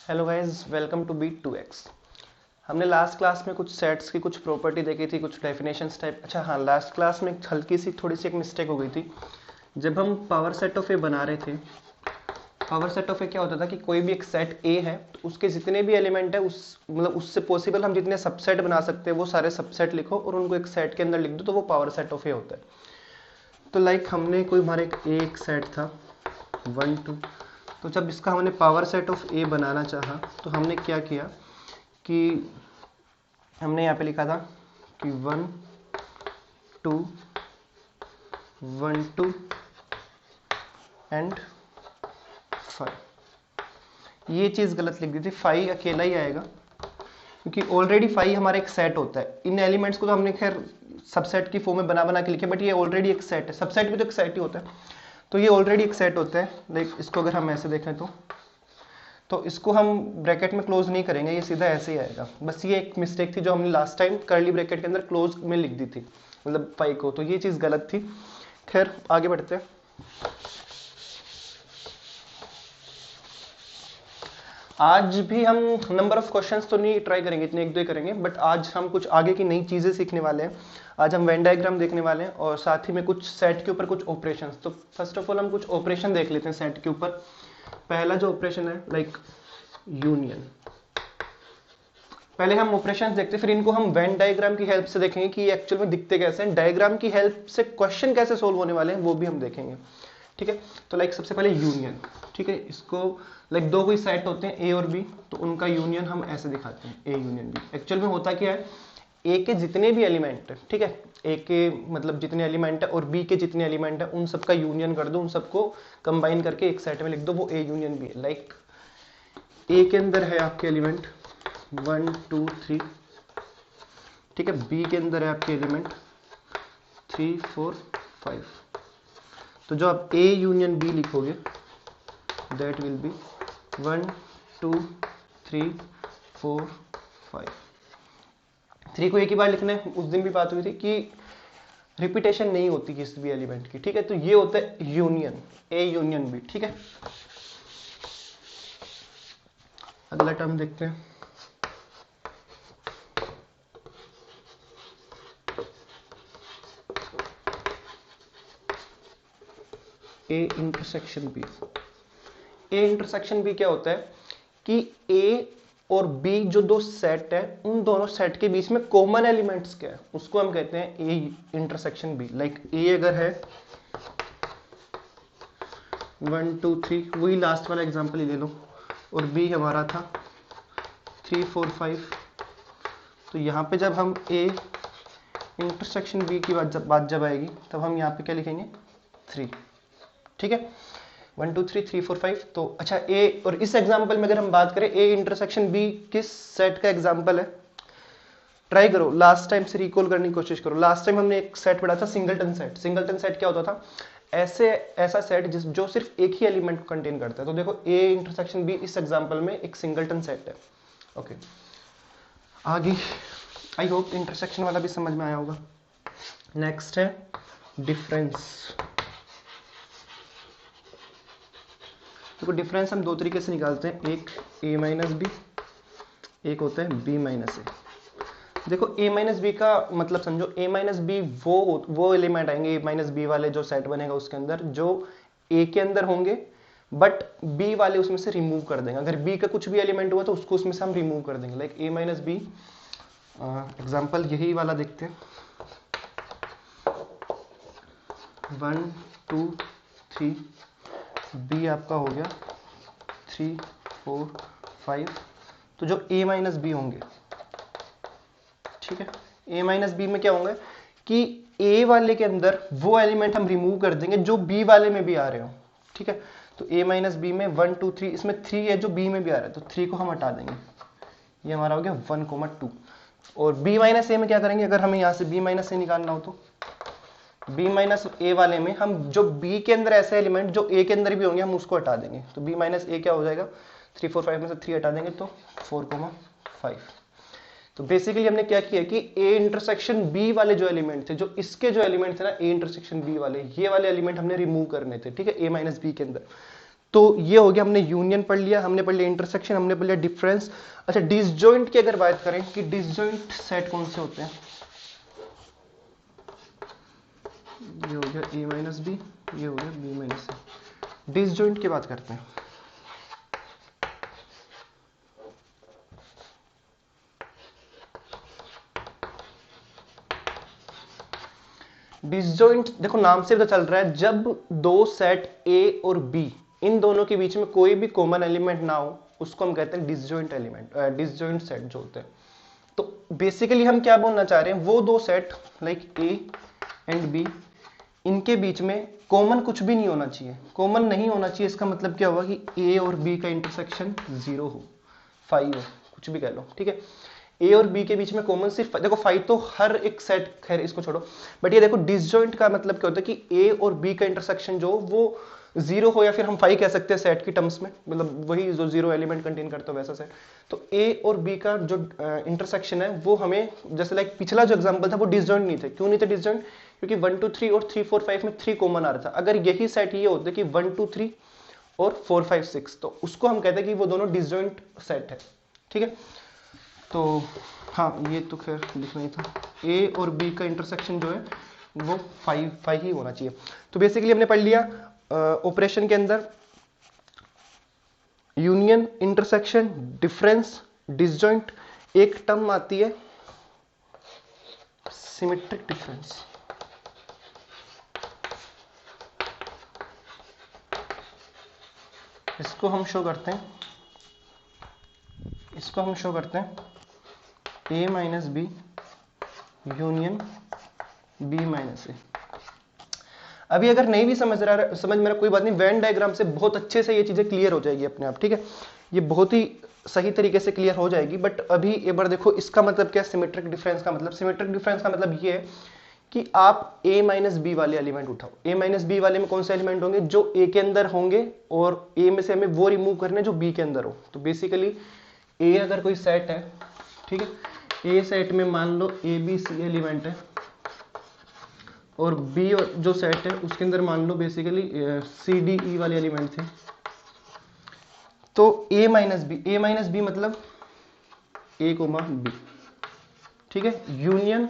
Hello guys, welcome to beat 2x। हमने last class में कुछ सेट्स की कुछ प्रॉपर्टी देखी थी, कुछ डेफिनेशंस टाइप। अच्छा हाँ, लास्ट क्लास में हल्की सी थोड़ी सी एक मिस्टेक हो गई थी। जब हम पावर सेट ऑफ ए बना रहे थे, पावर सेट ऑफ ए क्या होता था कि कोई भी एक सेट ए है तो उसके जितने भी एलिमेंट है उस मतलब उससे पॉसिबल हम जितने सबसेट बना सकते हैं वो सारे सबसेट लिखो और उनको एक सेट के अंदर लिख दो, तो वो पावर सेट ऑफ ए होता है। तो लाइक हमने कोई हमारे एक सेट था 1 2, तो जब इसका हमने पावर सेट ऑफ ए बनाना चाहा तो हमने क्या किया कि हमने यहाँ पे लिखा था कि 1 2 1 2 एंड 5। ये चीज़ गलत लिख दी थी, 5 अकेला ही आएगा क्योंकि ऑलरेडी 5 हमारा एक सेट होता है। इन एलिमेंट्स को तो हमने खैर सबसेट की फॉर्म में बना बना के लिखे, बट ये ऑलरेडी एक सेट है। सबसेट भी तो एक सेट ही होता है, तो ये ऑलरेडी एक सेट होता है। लाइक इसको अगर हम ऐसे देखें तो इसको हम ब्रैकेट में क्लोज नहीं करेंगे, ये सीधा ऐसे ही आएगा। बस ये एक मिस्टेक थी जो हमने लास्ट टाइम कर्ली ब्रैकेट के अंदर क्लोज में लिख दी थी, मतलब 5 को, तो ये चीज़ गलत थी। खैर आगे बढ़ते हैं। आज भी हम नंबर ऑफ क्वेश्चंस तो नहीं ट्राई करेंगे, इतने एक दो ही करेंगे, बट आज हम कुछ आगे की नई चीज़ें सीखने वाले हैं। आज हम वेन डायग्राम देखने वाले हैं और साथ ही में कुछ सेट के ऊपर कुछ ऑपरेशंस। तो फर्स्ट ऑफ ऑल हम कुछ ऑपरेशन देख लेते हैं सेट के ऊपर। पहला जो ऑपरेशन है लाइक यूनियन। पहले हम ऑपरेशंस देखते हैं, फिर इनको हम वेन डायग्राम की हेल्प से देखेंगे कि एक्चुअल में दिखते कैसे हैं। डायग्राम की हेल्प से क्वेश्चन कैसे सोल्व होने वाले हैं वो भी हम देखेंगे, ठीक है। तो लाइक सबसे पहले यूनियन, ठीक है। इसको लाइक दो कोई सेट होते हैं ए और बी, तो उनका यूनियन हम ऐसे दिखाते हैं, ए यूनियन बी। एक्चुअल में होता क्या है, ए के जितने भी एलिमेंट है, ठीक है, ए के मतलब जितने एलिमेंट है और बी के जितने एलिमेंट है उन सबका यूनियन कर दो, उन सबको कंबाइन करके एक सेट में लिख दो, वो ए यूनियन बी है। लाइक ए के अंदर है आपके एलिमेंट 1 2 3, ठीक है। बी के अंदर है आपके एलिमेंट 3 4 5। तो जो आप ए यूनियन बी लिखोगे दैट विल बी 1 2 3 4 5। 3 को एक ही बार लिखना है। उस दिन भी बात हुई थी कि रिपीटेशन नहीं होती किसी भी एलिमेंट की, ठीक है। तो ये होता है यूनियन, ए यूनियन बी, ठीक है। अगला टर्म देखते हैं, A intersection B. A intersection B क्या होता है कि ए और बी जो दो सेट है उन दोनों सेट के बीच में कॉमन एलिमेंट्स क्या है उसको हम कहते हैं A intersection B. Like A अगर है 1 2 3, वही लास्ट वाला एग्जांपल ही ले लो, और बी हमारा था 3 4 5। तो यहाँ पे जब हम ए इंटरसेक्शन बी की बात जब आएगी तब हम यहाँ पे क्या लिखेंगे 3, ठीक है। 1 2 3 3 4 5। तो अच्छा ए, और इस एग्जांपल में अगर हम बात करें ए इंटरसेक्शन बी किस सेट का एग्जांपल है, ट्राई करो लास्ट टाइम से रिकॉल करने की कोशिश करो। लास्ट टाइम हमने एक सेट पढ़ा था सिंगलटन सेट। सिंगलटन सेट क्या होता था, ऐसा सेट जो सिर्फ एक ही एलिमेंट को कंटेन करता है। तो देखो ए इंटरसेक्शन बी इस एग्जांपल में एक सिंगलटन सेट है, ओके। आगे आई होप इंटरसेक्शन वाला भी समझ में आया होगा। नेक्स्ट है डिफरेंस। देखो डिफरेंस हम दो तरीके से निकालते हैं, एक a माइनस बी, एक होता है b माइनस ए। देखो a माइनस बी का मतलब समझो, a माइनस बी वो एलिमेंट आएंगे a माइनस बी वाले, जो सेट बनेगा उसके अंदर जो a के अंदर होंगे बट b वाले उसमें से रिमूव कर देंगे। अगर b का कुछ भी एलिमेंट हुआ तो उसको उसमें से हम रिमूव कर देंगे। Like a minus B example यही वाला देखते हैं, 1 2 3, बी आपका हो गया 3 4 5। तो जो a माइनस बी होंगे, ठीक है, a माइनस बी में क्या होंगे कि a वाले के अंदर वो एलिमेंट हम रिमूव कर देंगे जो b वाले में भी आ रहे हो, ठीक है। तो a माइनस बी में 1 2 3, इसमें 3 है जो b में भी आ रहा है, तो 3 को हम हटा देंगे, ये हमारा हो गया 1 2। और b माइनस ए में क्या करेंगे, अगर हमें यहाँ से b माइनस ए निकालना हो तो b माइनस ए वाले में हम जो b के अंदर ऐसे एलिमेंट जो a के अंदर भी होंगे हम उसको हटा देंगे। तो b माइनस ए क्या हो जाएगा, 3 4 5 में से 3 हटा देंगे तो 4 5। तो बेसिकली हमने क्या किया कि a इंटरसेक्शन b वाले जो एलिमेंट थे, जो इसके जो एलिमेंट थे ना a इंटरसेक्शन b वाले, ये वाले एलिमेंट हमने रिमूव करने थे, ठीक है, a माइनस बी के अंदर। तो ये हो गया, हमने यूनियन पढ़ लिया, हमने पढ़ लिया इंटरसेक्शन, हमने पढ़ लिया डिफरेंस। अच्छा, डिसजॉइंट की अगर बात करें कि डिसजॉइंट सेट कौन से होते हैं, ये हो गया a माइनस बी, ये हो गया b माइनस सी। डिसजॉइंट की बात करते हैं। डिसजॉइंट देखो नाम से पता चल रहा है, जब दो सेट a और b, इन दोनों के बीच में कोई भी कॉमन एलिमेंट ना हो, उसको हम कहते हैं डिसजॉइंट एलिमेंट, डिसजॉइंट सेट जो होते हैं। तो बेसिकली हम क्या बोलना चाह रहे हैं, वो दो set like a and b, इनके बीच में कॉमन कुछ भी नहीं होना चाहिए। कॉमन नहीं होना चाहिए इसका मतलब क्या होगा कि a और b का इंटरसेक्शन 0 हो, 5 हो, कुछ भी कह लो, ठीक है। a और b के बीच में कॉमन सिर्फ देखो 5 तो हर एक सेट, खैर इसको छोड़ो, बट ये देखो डिसजॉइंट का मतलब क्या होता है कि a और b का इंटरसेक्शन जो वो 0 हो, या फिर हम 5 कह सकते हैं सेट की टर्म्स में, मतलब वही जो 0 एलिमेंट कंटेन करता हो वैसा सेट। तो a और b का जो इंटरसेक्शन है वो हमें, जैसे लाइक पिछला जो एग्जांपल था वो डिसजॉइंट नहीं थे। क्यों नहीं थे डिसजॉइंट? क्योंकि 1 2 3 और 3 4 5 में 3 कॉमन आ रहा था। अगर यही सेट ये होते कि 1 2 3 और 4 5 6, तो उसको हम कहते हैं कि वो दोनों डिसजॉइंट सेट है, ठीक है। तो हाँ, ये तो खैर लिखना ही था, a और b का इंटरसेक्शन जो है वो 5 ही होना चाहिए। तो बेसिकली हमने पढ़ लिया ऑपरेशन के अंदर यूनियन, इंटरसेक्शन, डिफरेंस, डिसजॉइंट, एक टर्म आती है सिमेट्रिक डिफरेंस। इसको हम शो करते हैं, a minus B union b minus A. अभी अगर नहीं भी समझ में रहा कोई बात नहीं, वेन डायग्राम से बहुत अच्छे से ये चीजें क्लियर हो जाएगी अपने आप, ठीक है। ये बहुत ही सही तरीके से क्लियर हो जाएगी। बट अभी एक बार देखो इसका मतलब क्या है, सिमेट्रिक डिफरेंस का मतलब, सिमेट्रिक डिफरेंस का मतलब ये है कि आप a माइनस बी वाले एलिमेंट उठाओ। a माइनस बी वाले में कौन से एलिमेंट होंगे, जो a के अंदर होंगे, और a में से हमें वो रिमूव करने जो b के अंदर हो। तो बेसिकली a अगर कोई सेट है, ठीक है, a सेट में मान लो a b c एलिमेंट है, और b जो सेट है उसके अंदर मान लो बेसिकली c d e वाले एलिमेंट थे। तो a माइनस बी मतलब a कोमा b, ठीक है, यूनियन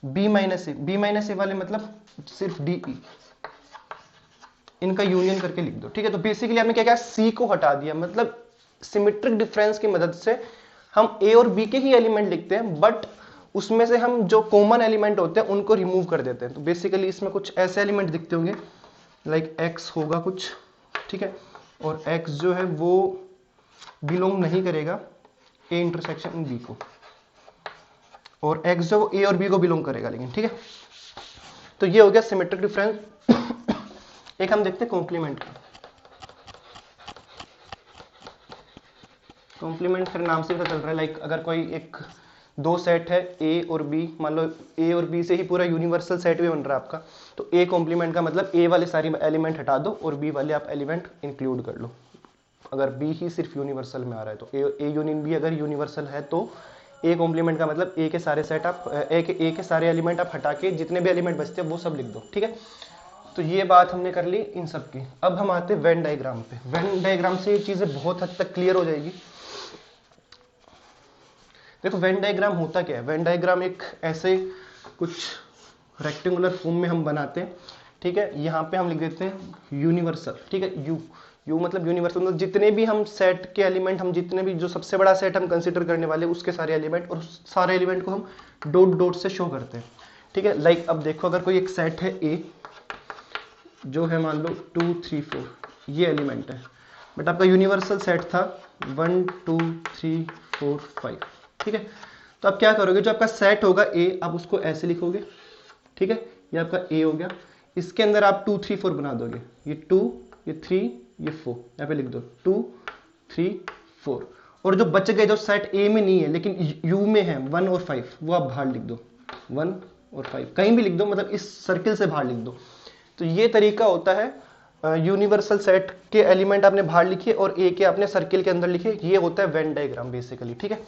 b माइनस ए वाले मतलब सिर्फ d e, इनका यूनियन करके लिख दो, ठीक है। तो बेसिकली हमने क्या किया, c को हटा दिया, मतलब सिमेट्रिक डिफरेंस की मदद से हम a और b के ही एलिमेंट लिखते हैं, बट उसमें से हम जो कॉमन एलिमेंट होते हैं उनको रिमूव कर देते हैं। तो बेसिकली इसमें कुछ ऐसे एलिमेंट दिखते होंगे, लाइक x होगा कुछ, ठीक है, और x जो है वो बिलोंग नहीं करेगा a इंटरसेक्शन b को, और x जो a और b को बिलोंग करेगा लेकिन, ठीक है। तो ये हो गया सिमेट्रिक डिफरेंस। एक हम देखते हैं कॉम्प्लीमेंट का। कॉम्प्लीमेंट फिर नाम से पता चल रहा है, लाइक अगर कोई एक दो सेट है a और b, मान लो a और b से ही पूरा यूनिवर्सल सेट भी बन रहा है आपका, तो a कॉम्प्लीमेंट का मतलब a वाले सारे एलिमेंट हटा दो और b वाले आप एलिमेंट इंक्लूड कर लो। अगर b ही सिर्फ यूनिवर्सल में आ रहा है तो a यूनियन b अगर यूनिवर्सल है तो a कॉम्प्लीमेंट का मतलब a के सारे सेट आप a के सारे एलिमेंट आप हटा के जितने भी एलिमेंट बचते हैं वो सब लिख दो, ठीक है। तो ये बात हमने कर ली इन सब की। अब हम आते हैं वेन डायग्राम पे। वेन डायग्राम से ये चीजें बहुत हद तक क्लियर हो जाएगी। देखो वेन डायग्राम होता क्या है, वेन डायग्राम एक ऐसे कुछ रेक्टेंगुलर फॉर्म में हम बनाते हैं, ठीक है। यहाँ पे हम लिख देते हैं यूनिवर्सल, ठीक है, यू मतलब यूनिवर्सल, मतलब जितने भी हम सेट के एलिमेंट, हम जितने भी जो सबसे बड़ा सेट हम कंसीडर करने वाले उसके सारे एलिमेंट, और सारे एलिमेंट को हम डॉट डॉट से शो करते हैं, ठीक है। लाइक अब देखो अगर कोई एक सेट है ए जो है मान लो 2 3 4, ये एलिमेंट है, बट आपका यूनिवर्सल सेट था 1 2 3 4 5, ठीक है। तो आप क्या करोगे, जो आपका सेट होगा ए, आप उसको ऐसे लिखोगे, ठीक है, ये आपका ए हो गया, इसके अंदर आप 2 3 4 बना दोगे, ये 2 ये 3 ये 4, यहाँ पे लिख दो 2 3 4, और जो बच गए जो सेट ए में नहीं है लेकिन यू में है 1 और 5, वो आप बाहर लिख दो, 1 और 5 कहीं भी लिख दो, मतलब इस सर्किल से बाहर लिख दो। तो ये तरीका होता है यूनिवर्सल सेट के एलिमेंट आपने बाहर लिखे और ए के आपने सर्किल के अंदर लिखे, ये होता है वेन डायग्राम बेसिकली, ठीक है।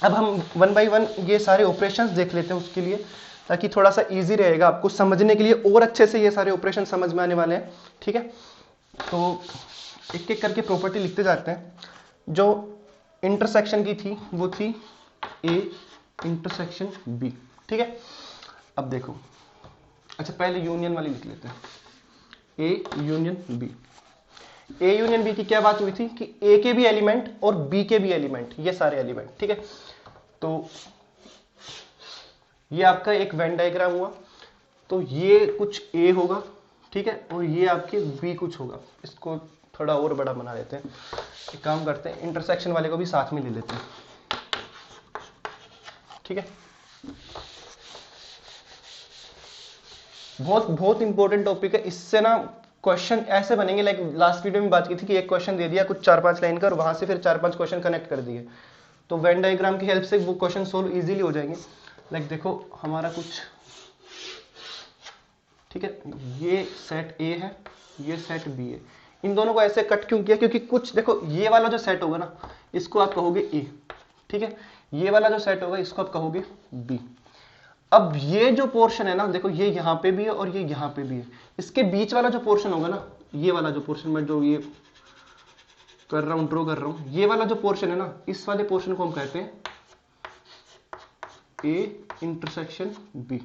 अब हम वन बाय वन ये सारे ऑपरेशंस देख लेते हैं उसके लिए, ताकि थोड़ा सा इजी रहेगा आपको समझने के लिए, और अच्छे से ये सारे ऑपरेशन समझ में आने वाले हैं, ठीक है। तो एक एक करके प्रॉपर्टी लिखते जाते हैं। जो इंटरसेक्शन की थी वो थी ए इंटरसेक्शन बी, ठीक है। अब देखो, अच्छा पहले यूनियन वाली लिख लेते हैं, A union B. A union B की क्या बात हुई थी कि ए के भी एलिमेंट और बी के भी एलिमेंट, ये सारे एलिमेंट, ठीक है। तो ये आपका एक वेन डायग्राम हुआ, तो ये कुछ ए होगा, ठीक है, और ये आपके बी कुछ होगा। इसको थोड़ा और बड़ा बना देते हैं। एक काम करते हैं, इंटरसेक्शन वाले को भी साथ में ले लेते हैं, ठीक है। बहुत बहुत इंपॉर्टेंट टॉपिक है। इससे ना क्वेश्चन ऐसे बनेंगे, लाइक लास्ट वीडियो में बात की थी कि एक क्वेश्चन दे दिया कुछ 4-5 लाइन का और वहां से फिर 4-5 क्वेश्चन कनेक्ट कर दिए, तो वेन डायग्राम की हेल्प से वो क्वेश्चन सोल्व इजीली हो जाएंगे। लाइक देखो हमारा कुछ, ठीक है, ये सेट ए है, ये सेट बी है। इन दोनों को ऐसे कट क्यों किया, क्योंकि कुछ देखो, ये वाला जो सेट होगा ना इसको आप कहोगे ए, ठीक है, ये वाला जो सेट होगा इसको आप कहोगे बी। अब ये जो पोर्शन है ना, देखो ये यहां पे भी है और ये यहां पे भी है, इसके बीच वाला जो पोर्शन होगा ना, ये वाला जो पोर्शन मैं जो ये कर रहा हूं, ड्रॉ कर रहा हूं, ये वाला जो पोर्शन है ना, इस वाले पोर्शन को हम कहते हैं A intersection B.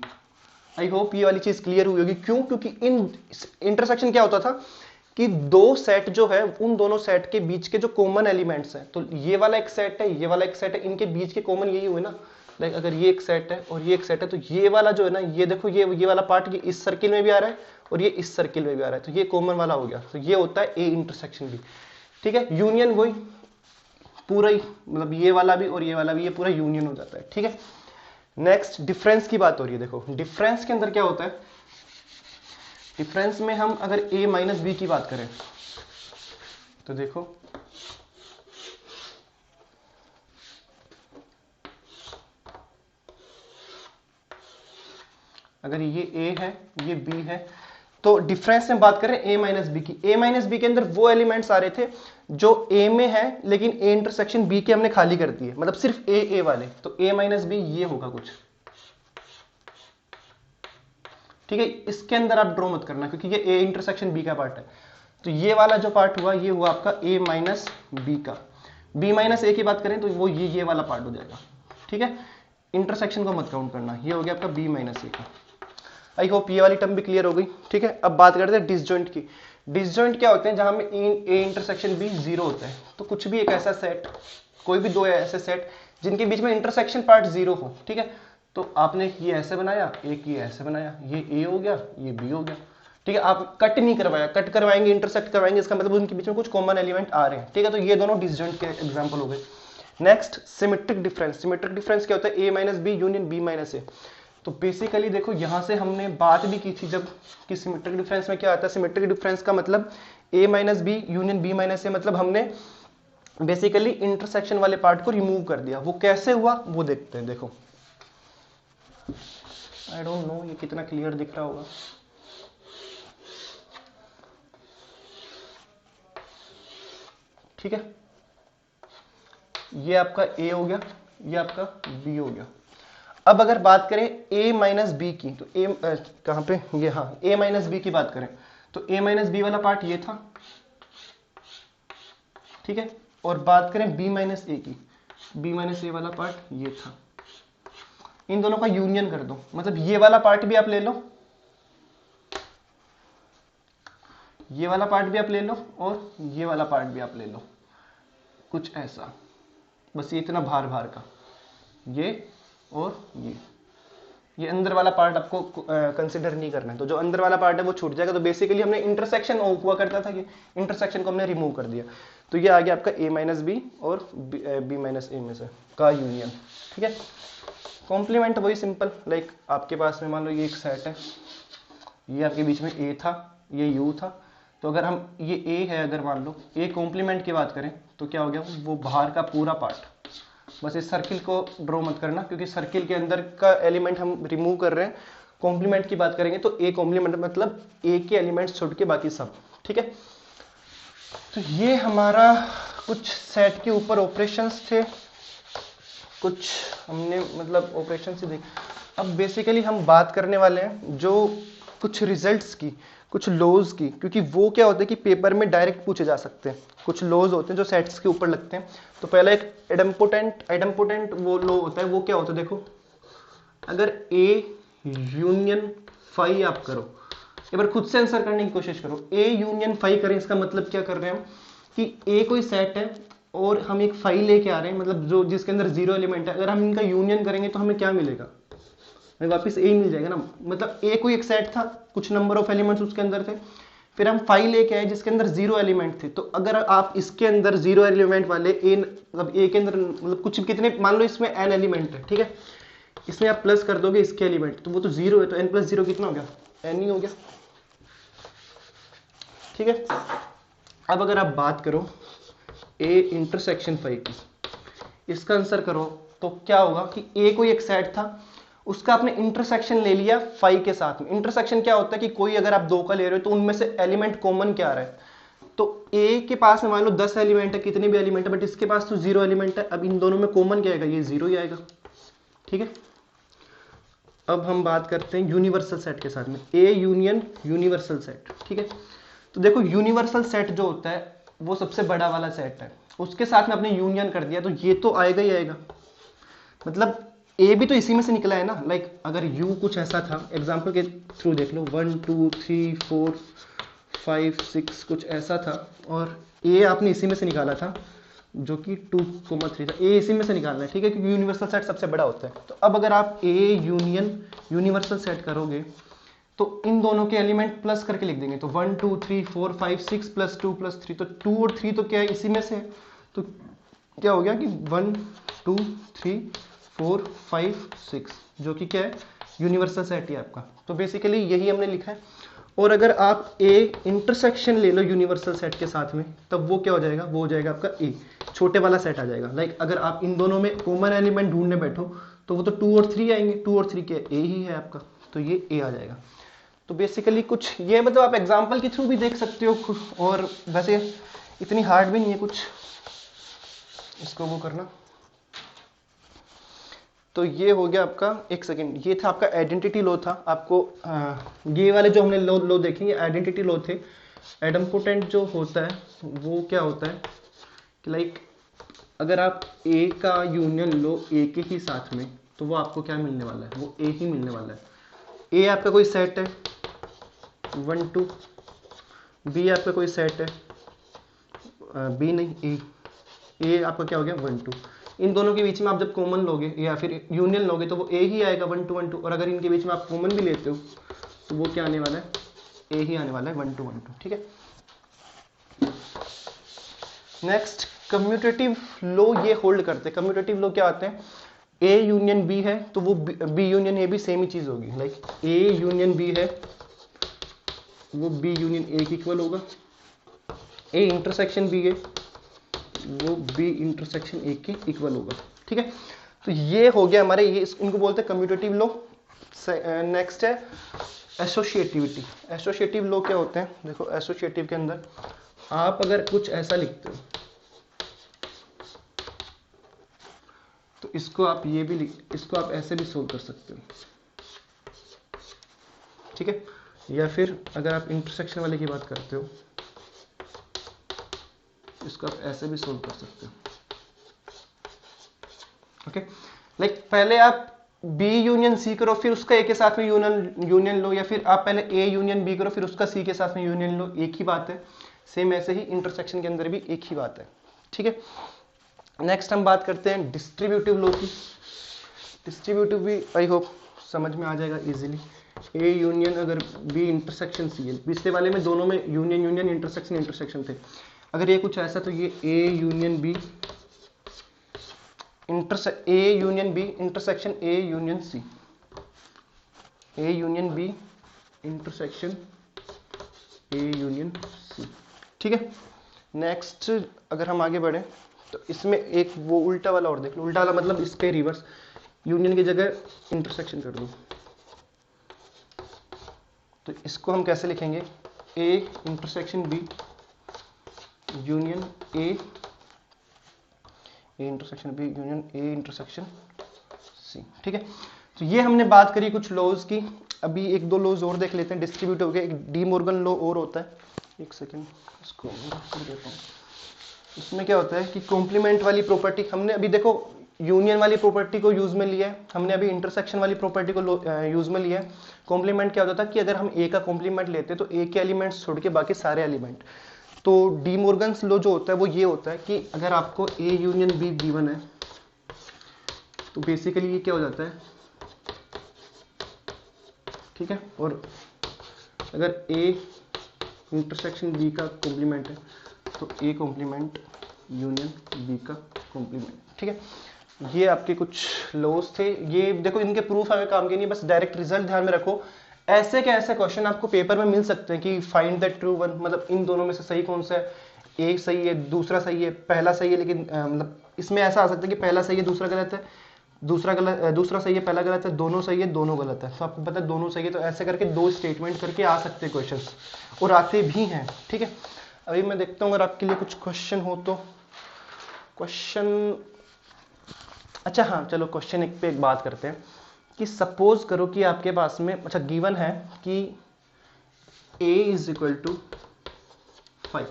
I hope ये वाली चीज क्लियर हुई होगी। क्यों? क्योंकि इन इंटरसेक्शन क्या होता था कि दो सेट जो है, उन दोनों सेट के बीच के जो कॉमन एलिमेंट्स हैं, तो ये वाला एक सेट है, ये वाला एक सेट है, इनके बीच के कॉमन यही हुए ना। लाइक अगर ये एक सेट है और ये एक सेट है, तो ये वाला जो है ना, ये देखो ये वाला पार्ट ये इस सर्किल में भी आ रहा है और ये इस सर्किल में भी आ रहा है, तो ये कॉमन वाला हो गया। तो ये होता है ए इंटरसेक्शन बी, ठीक है। यूनियन वही पूरा ही, मतलब ये वाला भी और ये वाला भी, ये पूरा यूनियन हो जाता है, ठीक है। नेक्स्ट डिफरेंस की बात हो रही है। देखो डिफरेंस के अंदर क्या होता है, डिफरेंस में हम अगर a माइनस बी की बात करें तो देखो अगर ये a है ये b है, तो डिफरेंस में बात करें a माइनस बी की, a माइनस बी के अंदर वो एलिमेंट्स आ रहे थे जो a में है लेकिन a इंटरसेक्शन b के हमने खाली कर दिए, मतलब सिर्फ a वाले, तो a माइनस बी ये होगा कुछ, ठीक है। इसके अंदर आप ड्रॉ मत करना क्योंकि ये a इंटरसेक्शन b का पार्ट है। तो ये वाला जो पार्ट हुआ ये हुआ आपका a माइनस बी का। b माइनस ए की बात करें तो वो ये वाला पार्ट हो जाएगा, ठीक है। इंटरसेक्शन को मत काउंट करना, ये हो गया आपका b माइनस ए का। आई होप ये वाली टर्म भी क्लियर हो गई, ठीक है। अब बात करते हैं डिसजॉइंट की। डिसजॉइंट क्या होते हैं, जहां में a इंटरसेक्शन b जीरो होता है। तो कुछ भी एक ऐसा सेट, कोई भी दो ऐसे सेट जिनके बीच में इंटरसेक्शन पार्ट जीरो हो, ठीक है। तो आपने ये ऐसे बनाया, एक ये ऐसे बनाया, ये a हो गया, ये b हो गया, ठीक है। आप कट नहीं करवाया, कट करवाएंगे इंटरसेक्ट करवाएंगे, इसका मतलब उनके बीच में कुछ कॉमन एलिमेंट आ रहे हैं, ठीक है। तो ये दोनों डिसजॉइंट के एग्जांपल हो गए। Next symmetric difference. Symmetric difference क्या होता है, a minus B union b minus A. तो बेसिकली देखो यहां से हमने बात भी की थी जब कि सिमेट्रिक डिफरेंस में क्या आता है। सिमेट्रिक डिफरेंस का मतलब a minus B union b minus A, मतलब हमने बेसिकली इंटरसेक्शन वाले पार्ट को रिमूव कर दिया। वो कैसे हुआ वो देखते हैं। देखो आई डोंट नो ये कितना क्लियर दिख रहा होगा, ठीक है। ये आपका a हो गया, ये आपका b हो गया। अब अगर बात करें a माइनस बी की, तो a कहां पे, ये, हाँ, a माइनस बी की बात करें तो a माइनस बी वाला पार्ट ये था, ठीक है। और बात करें b माइनस ए की, b माइनस ए वाला पार्ट ये था। इन दोनों का यूनियन कर दो, मतलब ये वाला पार्ट भी आप ले लो, ये वाला पार्ट भी आप ले लो और ये वाला पार्ट भी आप ले लो, कुछ ऐसा, बस ये इतना भार भार का, ये और ये अंदर वाला पार्ट आपको कंसिडर नहीं करना है। तो जो अंदर वाला पार्ट है वो छूट जाएगा। तो बेसिकली हमने इंटरसेक्शन हुआ करता था कि इंटरसेक्शन को हमने रिमूव कर दिया। तो ये आ गया आपका a माइनस बी और b माइनस ए में से का यूनियन, ठीक है। कॉम्प्लीमेंट वही सिंपल, लाइक आपके पास में मान लो ये एक सेट है, ये आपके बीच में a था, ये u था। तो अगर हम ये a है, अगर मान लो a कॉम्प्लीमेंट की बात करें तो क्या हो गया, वो बाहर का पूरा पार्ट। बस इस सर्किल को ड्रॉ मत करना क्योंकि सर्किल के अंदर का एलिमेंट हम रिमूव कर रहे हैं। कॉम्प्लीमेंट की बात करेंगे तो ए कॉम्प्लीमेंट मतलब ए के एलिमेंट्स छोड़ के बाकी सब, ठीक है। तो ये हमारा कुछ सेट के ऊपर ऑपरेशंस थे, कुछ हमने मतलब ऑपरेशंस ही देखे। अब बेसिकली हम बात करने वाले हैं जो कुछ रिजल्ट्स की, कुछ लॉज की, क्योंकि वो क्या होता है कि पेपर में डायरेक्ट पूछे जा सकते हैं। कुछ लॉज होते हैं जो सेट्स के ऊपर लगते हैं। तो पहला एक एडम्पोटेंट वो लॉ होता है। वो क्या होता है, देखो अगर ए यूनियन फाई आप करो, एक बार खुद से आंसर करने की कोशिश करो। ए यूनियन फाई करें, इसका मतलब क्या कर रहे हैं हम कि ए कोई सेट है और हम एक फाई लेके आ रहे हैं, मतलब जो जिसके अंदर 0 एलिमेंट है। अगर हम इनका यूनियन करेंगे तो हमें क्या मिलेगा, हमें वापस ए मिल जाएगा ना। मतलब ए कोई एक सेट था, कुछ नंबर ऑफ एलिमेंट्स उसके अंदर थे, फिर हम फाई लेके आए जिसके अंदर 0 एलिमेंट थे। तो अगर आप इसके अंदर 0 एलिमेंट वाले ए, मतलब ए के अंदर मतलब कुछ कितने, मान लो इसमें n एलिमेंट है, ठीक है, इसमें आप प्लस कर दोगे इसके एलिमेंट, तो वो तो 0 है, तो n + 0 कितना हो गया, n ही हो गया, ठीक है। अब अगर आप बात करो ए इंटरसेक्शन फाई की, इसका आंसर करो तो क्या होगा कि ए कोई एक सेट था, उसका आपने इंटरसेक्शन ले लिया फाई के साथ में। इंटरसेक्शन क्या होता है कि कोई अगर आप 2 का ले रहे हो तो उनमें से एलिमेंट कॉमन क्या आ रहा है। तो ए के पास में मान लो 10 एलिमेंट है, कितने भी एलिमेंट है, बट इसके पास तो 0 एलिमेंट है। अब इन दोनों में कॉमन क्या आएगा, ये 0 ही आएगा, ठीक है। अब हम बात करते हैं यूनिवर्सल सेट के साथ में, ए यूनियन यूनिवर्सल सेट, ठीक है। तो देखो यूनिवर्सल सेट जो होता है वो सबसे बड़ा वाला सेट है, उसके साथ में आपने यूनियन कर दिया तो ये तो आएगा ही आएगा। मतलब ए भी तो इसी में से निकला है ना। लाइक अगर यू कुछ ऐसा था, एग्जाम्पल के थ्रू देख लो, 1 2 3 4 5 6 कुछ ऐसा था, और ए आपने इसी में से निकाला था जो कि 2,3 था। ए इसी में से निकालना है, ठीक है, क्योंकि यूनिवर्सल सेट सबसे बड़ा होता है। तो अब अगर आप ए यूनियन यूनिवर्सल सेट करोगे तो इन दोनों के एलिमेंट प्लस करके लिख देंगे। तो 1 2 3 4 5 6 + 2 + 3, तो 2 और 3 तो क्या है, इसी में से है। तो क्या हो गया कि 1 2 3 4 5 6, जो कि क्या है, यूनिवर्सल सेट है आपका। तो बेसिकली यही हमने लिखा है। और अगर आप ए इंटरसेक्शन ले लो यूनिवर्सल सेट के साथ में, तब वो क्या हो जाएगा, वो हो जाएगा आपका ए, छोटे वाला सेट आ जाएगा। लाइक अगर आप इन दोनों में कॉमन एलिमेंट ढूंढने बैठो तो वो तो 2 और 3 आएंगे, 2 और 3 के ए ही है आपका, तो ये ए आ जाएगा। तो बेसिकली कुछ ये, मतलब आप एग्जाम्पल के थ्रू भी देख सकते हो, और वैसे इतनी हार्ड भी नहीं है कुछ इसको वो करना। तो ये हो गया आपका, एक सेकेंड, ये था आपका आइडेंटिटी लॉ था। आपको ये वाले जो हमने लॉ देखेंगे आइडेंटिटी लॉ थे। एडम्पोटेंट जो होता है वो क्या होता है कि लाइक अगर आप ए का यूनियन लो ए के ही साथ में, तो वो आपको क्या मिलने वाला है, वो ए ही मिलने वाला है। ए आपका कोई सेट है 1 2, बी आपका कोई सेट है बी नहीं ए आपका क्या हो गया 1 2। इन दोनों के बीच में आप जब कॉमन लोगे या फिर यूनियन लोगे तो वो ए ही आएगा 1 2 1 2। और अगर इनके बीच में आप कॉमन भी लेते हो तो वो क्या आने वाला है, ए ही आने वाला है 1 2 1 2, ठीक है। नेक्स्ट कम्यूटेटिव लॉ ये होल्ड करते हैं। कम्यूटेटिव लॉ क्या आते हैं, ए यूनियन बी है तो वो बी यूनियन ए भी सेम ही चीज होगी। लाइक ए यूनियन बी है वो बी यूनियन ए के इक्वल होगा। ए इंटरसेक्शन बी है वो बी इंटरसेक्शन ए के इक्वल होगा, ठीक है। तो ये हो गया हमारे, ये इनको बोलते हैं कम्यूटेटिव लॉ। नेक्स्ट है एसोसिएटिविटी। एसोसिएटिव लॉ क्या होते हैं, देखो एसोसिएटिव के अंदर आप अगर कुछ ऐसा लिखते हो तो इसको आप ये भी इसको आप ऐसे भी सोल्व कर सकते हो, ठीक है। या फिर अगर आप इंटरसेक्शन वाले की बात करते हो इसको आप ऐसे भी सोल्व कर सकते हो, ओके। लाइक पहले आप बी यूनियन सी करो फिर उसका ए के साथ में यूनियन लो, या फिर आप पहले ए यूनियन बी करो फिर उसका सी के साथ में यूनियन लो, एक ही बात है। सेम ऐसे ही इंटरसेक्शन के अंदर भी एक ही बात है, ठीक है। नेक्स्ट हम बात करते हैं डिस्ट्रीब्यूटिव लॉ की। डिस्ट्रीब्यूटिव भी आई होप समझ में आ जाएगा इजीली। ए यूनियन अगर बी इंटरसेक्शन सी है, पिछले वाले में दोनों में यूनियन यूनियन इंटरसेक्शन इंटरसेक्शन थे। अगर ये कुछ ऐसा तो ये A union B intersection A union C, A union B intersection A union C, ठीक है। नेक्स्ट अगर हम आगे बढ़े तो इसमें एक वो उल्टा वाला और देख लो। उल्टा वाला मतलब इसके रिवर्स, यूनियन की जगह इंटरसेक्शन कर दो। तो इसको हम कैसे लिखेंगे, A intersection B union A intersection B union A intersection C, ठीक है। तो ये हमने बात करी कुछ लॉज की। अभी एक दो लॉज और देख लेते हैं, डिस्ट्रीब्यूट हो गए, एक डी मॉर्गन लॉ और होता है, एक सेकेंड इसको कर देता हूँ। इसमें क्या होता है कि कॉम्प्लीमेंट वाली प्रॉपर्टी हमने अभी देखो यूनियन वाली प्रॉपर्टी को यूज में लिया है, हमने अभी इंटरसेक्शन वाली प्रॉपर्टी को यूज में लिया है। कॉम्प्लीमेंट क्या होता था कि अगर हम ए का कॉम्प्लीमेंट लेते तो ए के एलिमेंट्स छोड़ के बाकी सारे एलिमेंट, तो डी मॉर्गन्स लॉ जो होता है वो ये होता है कि अगर आपको ए यूनियन बी गिवन है तो बेसिकली ये क्या हो जाता है, ठीक है, और अगर ए इंटरसेक्शन बी का कॉम्प्लीमेंट है तो ए कॉम्प्लीमेंट यूनियन बी का कॉम्प्लीमेंट, ठीक है। ये आपके कुछ लॉज थे, ये देखो इनके प्रूफ हमें काम के नहीं, बस डायरेक्ट रिजल्ट ध्यान में रखो। ऐसे के ऐसे क्वेश्चन आपको पेपर में मिल सकते हैं कि फाइंड द ट्रू वन, मतलब इन दोनों में से सही कौन सा है, ए सही है दूसरा सही है पहला सही है, लेकिन मतलब इसमें ऐसा आ सकता है कि पहला सही है दूसरा गलत है, दूसरा सही है पहला गलत है, दोनों सही है दोनों गलत है, तो आपको पता है दोनों सही है, तो ऐसे करके दो स्टेटमेंट करके आ सकते हैं क्वेश्चंस, और आते भी हैं, ठीक है। अभी मैं देखता हूँ अगर आपके लिए कुछ क्वेश्चन हो तो क्वेश्चन, अच्छा हाँ चलो क्वेश्चन एक पे एक बात करते हैं कि सपोज करो कि आपके पास में अच्छा गिवन है कि a इज इक्वल टू 5,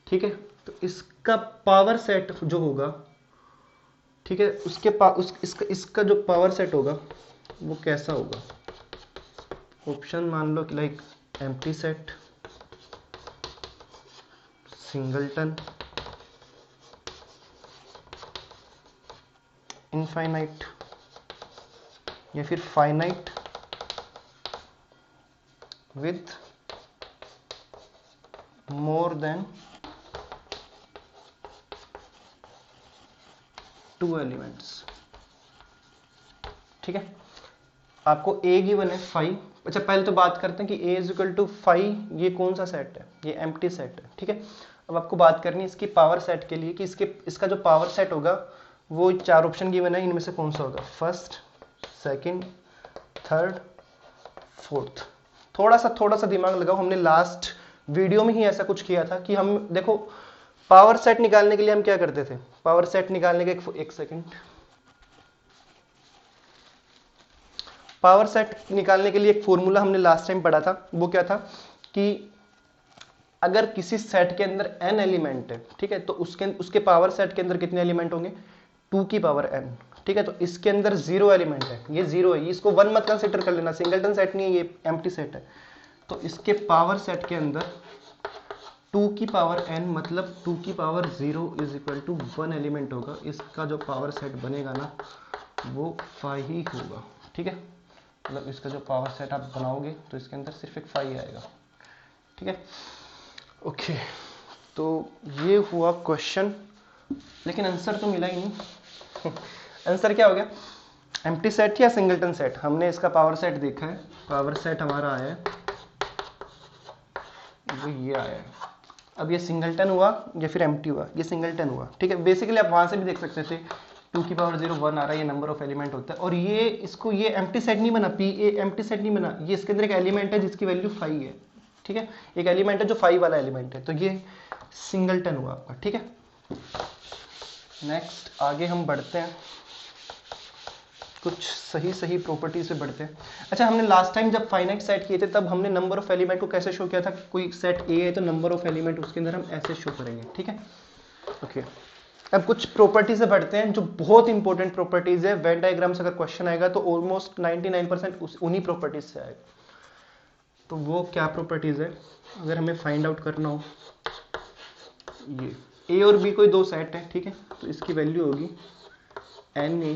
ठीक है, तो इसका पावर सेट जो होगा, ठीक है, इसका जो पावर सेट होगा वो कैसा होगा। ऑप्शन मान लो कि like empty set, singleton, infinite, या फिर finite with more than 2 elements, ठीक है। आपको a गिवन है 5, अच्छा पहले तो बात करते हैं कि a इज इक्वल टू 5 ये कौन सा सेट है, ये एम्प्टी सेट है, ठीक है। अब आपको बात करनी है इसकी पावर सेट के लिए कि इसका जो पावर सेट होगा वो 4 ऑप्शन गिवन है, इनमें से कौन सा होगा, फर्स्ट, सेकंड, थर्ड, फोर्थ। थोड़ा सा दिमाग लगाओ, हमने लास्ट वीडियो में ही ऐसा कुछ किया था कि हम देखो पावर सेट निकालने के लिए हम क्या करते थे, पावर सेट निकालने के एक सेकंड, पावर सेट निकालने के लिए एक फॉर्मूला हमने लास्ट टाइम पढ़ा था, वो क्या था कि अगर किसी सेट के अंदर n एलिमेंट है, ठीक है, तो उसके पावर सेट के अंदर कितने एलिमेंट होंगे, 2 की पावर n, ठीक है। तो इसके अंदर 0 एलिमेंट है, ये 0 है, इसको 1 मत कंसीडर कर लेना, सिंगलटन सेट नहीं है, ये एम्प्टी सेट है। तो इसके पावर सेट के अंदर 2 की पावर n मतलब 2 की power 0 is equal to 1 element होगा, इसका जो पावर सेट बनेगा ना वो 5 ही होगा, ठीक है। मतलब इसका जो पावर सेट आप बनाओगे तो इसके अंदर सिर्फ एक 5 आएगा, ठीक है। ओके, तो ये हुआ क्वेश्चन, लेकिन आंसर तो मिला ही नहीं। आंसर क्या हो गया, एम्प्टी सेट या सिंगलटन सेट। हमने इसका पावर सेट देखा है, पावर सेट हमारा आया है, वो ये आया है। अब ये सिंगलटन हुआ या फिर एम्प्टी हुआ, ये सिंगलटन हुआ, ठीक है। बेसिकली आप वहां से भी देख सकते थे 2 की पावर 0 1 आ रहा है, ये नंबर ऑफ एलिमेंट होता है, और ये इसको ये एम्प्टी सेट नहीं बना, PA एम्प्टी सेट नहीं बना, ये इसके अंदर एक एलिमेंट है जिसकी वैल्यू 5 है, ठीक है, एक एलिमेंट है जो 5 वाला एलिमेंट है, तो ये सिंगलटन हुआ आपका, ठीक है। नेक्स्ट आगे हम बढ़ते हैं, कुछ सही प्रॉपर्टी से बढ़ते हैं। अच्छा, हमने लास्ट टाइम जब फाइनाइट सेट किए थे तब हमने नंबर ऑफ एलिमेंट को कैसे शो किया था, कोई सेट ए है तो नंबर ऑफ एलिमेंट उसके अंदर हम ऐसे शो करेंगे, ठीक है। ओके, अब कुछ प्रॉपर्टी से बढ़ते हैं जो बहुत इंपॉर्टेंट प्रॉपर्टीज है, वेन डायग्राम से अगर क्वेश्चन आएगा तो ऑलमोस्ट 99% उन्हीं प्रॉपर्टीज से आएगा। तो वो क्या प्रॉपर्टीज है अगर हमें फाइंड आउट करना हो, ये ए और बी कोई दो सेट है, ठीक है, तो इसकी वैल्यू होगी N A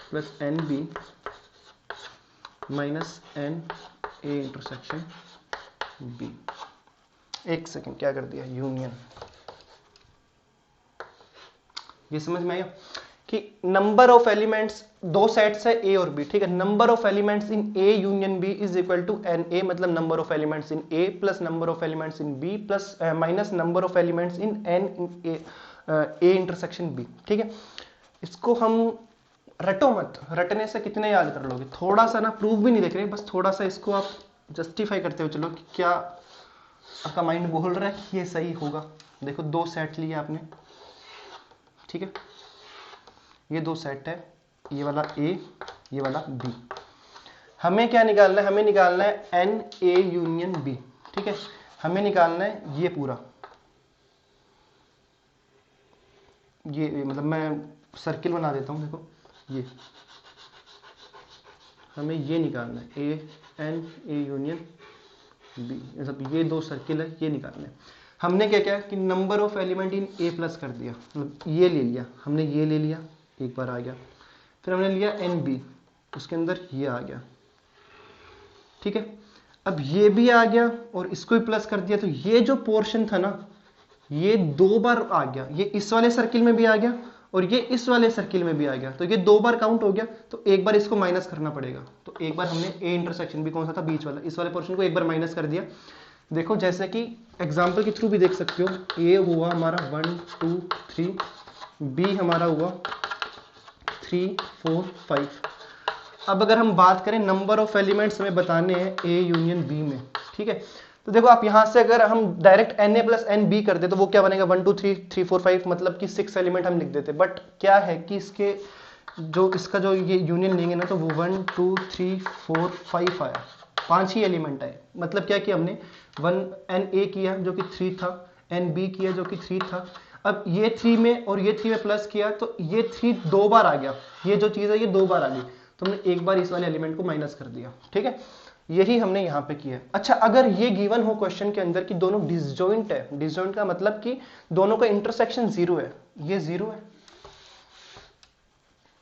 plus N B minus N A intersection B. एक सेकेंड, क्या कर दिया, यूनियन। ये समझ में आया कि नंबर ऑफ एलिमेंट्स, दो सेट्स है ए और बी, ठीक है, number of elements in A union B is equal to N A, मतलब number of elements in A plus number of elements in B plus minus number of elements in N in A intersection B, ठीक है। इसको हम रटो मत, रटने से कितने याद कर लोगे, थोड़ा सा ना, प्रूफ भी नहीं देख रहे, बस थोड़ा सा इसको आप जस्टिफाई करते हो चलो कि क्या आपका माइंड बोल रहा है कि ये सही होगा। देखो दो सेट लिए आपने, ठीक है, ये दो सेट है, ये वाला ए ये वाला बी। हमें क्या निकालना है, हमें निकालना है एन ए यूनियन बी, ठीक है। हमें निकालना है ये पूरा, ये मतलब मैं सर्किल बना देता हूँ, देखो ये हमें ये निकालना है A N A union B, मतलब ये दो सर्किल है, ये निकालना है। हमने क्या किया कि number of element in A plus कर दिया, मतलब ये ले लिया हमने, ये ले लिया एक बार आ गया, फिर हमने लिया एन बी, उसके अंदर ये आ गया, ठीक है। अब ये भी आ गया और इसको भी प्लस कर दिया, तो ये जो पोर्शन था ना ये दो बार आ गया, ये इस वाले सर्किल में भी आ गया और ये इस वाले सर्किल में भी आ गया, तो ये दो बार काउंट हो गया, तो एक बार इसको माइनस करना पड़ेगा। तो एक बार हमने ए इंटरसेक्शन भी कौन सा था, बीच वाला, इस वाले पोर्शन को एक बार माइनस कर दिया। देखो जैसे कि एग्जांपल के थ्रू भी देख सकते हो, ए हुआ हमारा 1 2 3, बी हमारा हुआ 3 4 5। अब अगर हम बात करें नंबर ऑफ एलिमेंट्स हमें बताने हैं ए यूनियन बी में, ठीक है। तो देखो आप यहां से अगर हम direct n A plus N B कर दे तो वो क्या बनेगा 1 2 3 3 4 5, मतलब कि 6 एलिमेंट हम लिख देते। बट क्या है कि इसके जो इसका जो ये यूनियन लेंगे ना तो वो 1 2 3 4 5 आया, 5 ही एलिमेंट आए। मतलब क्या कि हमने 1 एन ए किया जो कि 3 था, एन बी किया जो कि 3 था, अब ये 3 में और ये 3 में प्लस किया तो ये 3 दो बार आ गया, ये जो चीज है ये दो बार आ गई, तो हमने एक बार इस वाले एलिमेंट को माइनस कर दिया, ठीक है। यही हमने यहां पे किया। अच्छा अगर ये गिवन हो क्वेश्चन के अंदर कि दोनों डिसजॉइंट है, डिसजॉइंट का मतलब कि दोनों का इंटरसेक्शन 0 है, ये 0 है,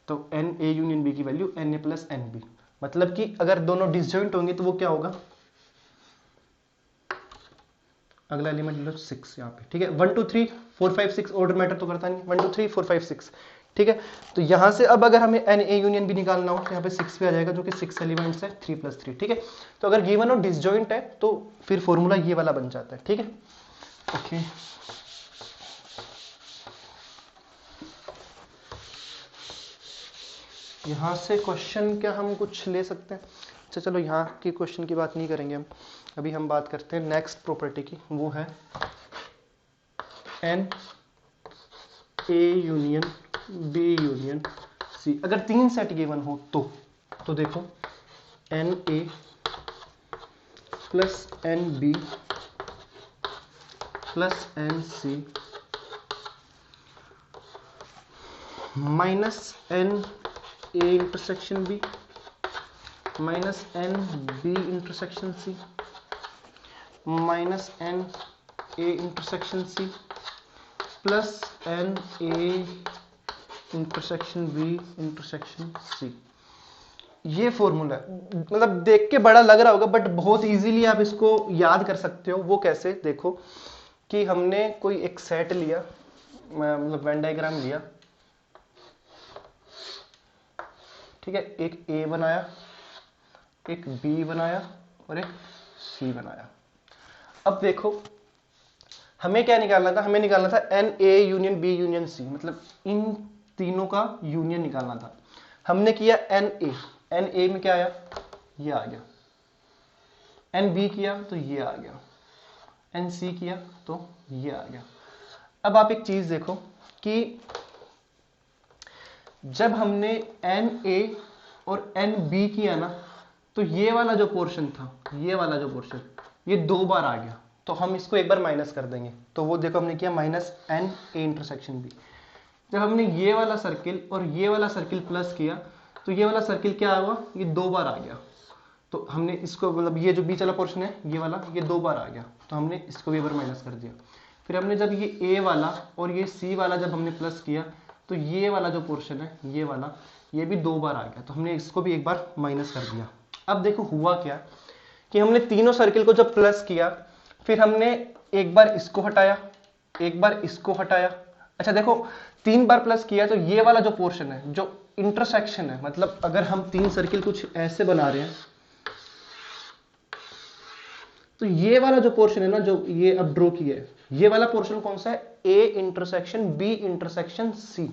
तो एन ए यूनियन बी की value n A plus N B, मतलब कि अगर दोनों डिसजॉइंट होंगे तो वो क्या होगा, अगला एलिमेंट लो 6 यहाँ पे, ठीक है। 1 2 3 4 5 6 ऑर्डर मैटर तो करता नहीं, 1 2 3 4 5 6, ठीक है। तो यहां से अब अगर हमें एन ए यूनियन भी निकालना हो तो यहाँ पे 6 भी आ जाएगा जो कि 6 एलिमेंट्स है, 3 + 3, ठीक है। तो अगर गिवन और डिसजॉइंट है तो फिर फॉर्मूला ये वाला बन जाता है, ठीक है। ओके यहाँ से क्वेश्चन क्या हम कुछ ले सकते हैं। अच्छा चलो यहाँ की क्वेश्चन की बात नहीं करेंगे हम, अभी हम बात करते हैं नेक्स्ट प्रॉपर्टी की, वो है n A union B union C. अगर 3 सेट गिवन हो तो देखो n A plus N B plus n C minus N A intersection B minus n B intersection C minus N A intersection C plus n A intersection B intersection C. ये formula है, मतलब देख के बड़ा लग रहा होगा but बहुत इजीली आप इसको याद कर सकते हो। वो कैसे, देखो कि हमने कोई एक सेट लिया, मतलब वेन डायग्राम लिया, ठीक है। एक ए बनाया, एक बी बनाया और एक सी बनाया। अब देखो हमें क्या निकालना था, हमें निकालना था n A union B union C, मतलब इन तीनों का यूनियन निकालना था। हमने किया एन ए में क्या आया, ये आ गया, एन बी किया तो ये आ गया, एन सी किया तो ये आ गया। अब आप एक चीज देखो कि जब हमने एन ए और एन बी किया ना तो ये वाला जो पोर्शन था, ये वाला जो पोर्शन, ये दो बार आ गया, तो हम इसको एक बार माइनस कर देंगे। तो वो देखो हमने किया minus N A intersection B. जब हमने ये वाला सर्किल और ये वाला सर्किल प्लस किया तो ये वाला सर्किल क्या हुआ, ये दो बार आ गया, तो हमने इसको, मतलब ये जो बीच वाला पोर्शन है ये वाला, ये दो बार आ गया, तो हमने इसको भी एक बार माइनस कर दिया। फिर हमने जब ये ए वाला और ये सी वाला जब हमने प्लस किया तो ये वाला जो पोर्शन है ये वाला, ये भी दो बार आ गया, तो हमने इसको भी एक बार माइनस कर दिया। अब देखो हुआ क्या कि हमने तीनों सर्किल को जब प्लस किया फिर हमने एक बार इसको हटाया, एक बार इसको हटाया। अच्छा देखो 3 बार प्लस किया तो ये वाला जो पोर्शन है, जो इंटरसेक्शन है, मतलब अगर हम 3 सर्किल कुछ ऐसे बना रहे हैं तो ये वाला जो पोर्शन है ना, जो ये अब ड्रॉ किया है, ये वाला पोर्शन कौन सा है, A intersection B intersection C,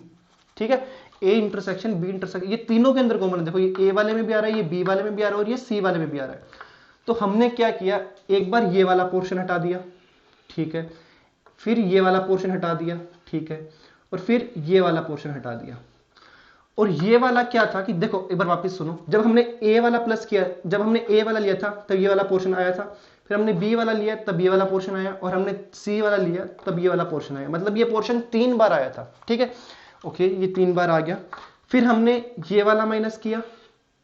ठीक है। ए इंटरसेक्शन बी इंटरसेक्शन, ये तीनों के अंदर कॉमन है, देखो ये ए वाले में भी आ रहा है, ये बी वाले में भी आ रहा है और ये सी वाले में भी आ रहा है। तो हमने क्या किया, एक बार ये वाला पोर्शन हटा दिया, ठीक है, फिर ये वाला पोर्शन हटा दिया, ठीक है, और फिर ये वाला पोर्शन हटा दिया, और ये वाला क्या था कि देखो एक बार वापस सुनो, जब हमने ए वाला प्लस किया, जब हमने ए वाला लिया था तब ये वाला पोर्शन आया था, फिर हमने बी वाला लिया तब ये वाला पोर्शन आया, और हमने सी वाला लिया तब ये वाला पोर्शन आया, मतलब ये पोर्शन 3 बार आया था। ठीक है, ओके, ये 3 बार आ गया। फिर हमने ये वाला माइनस किया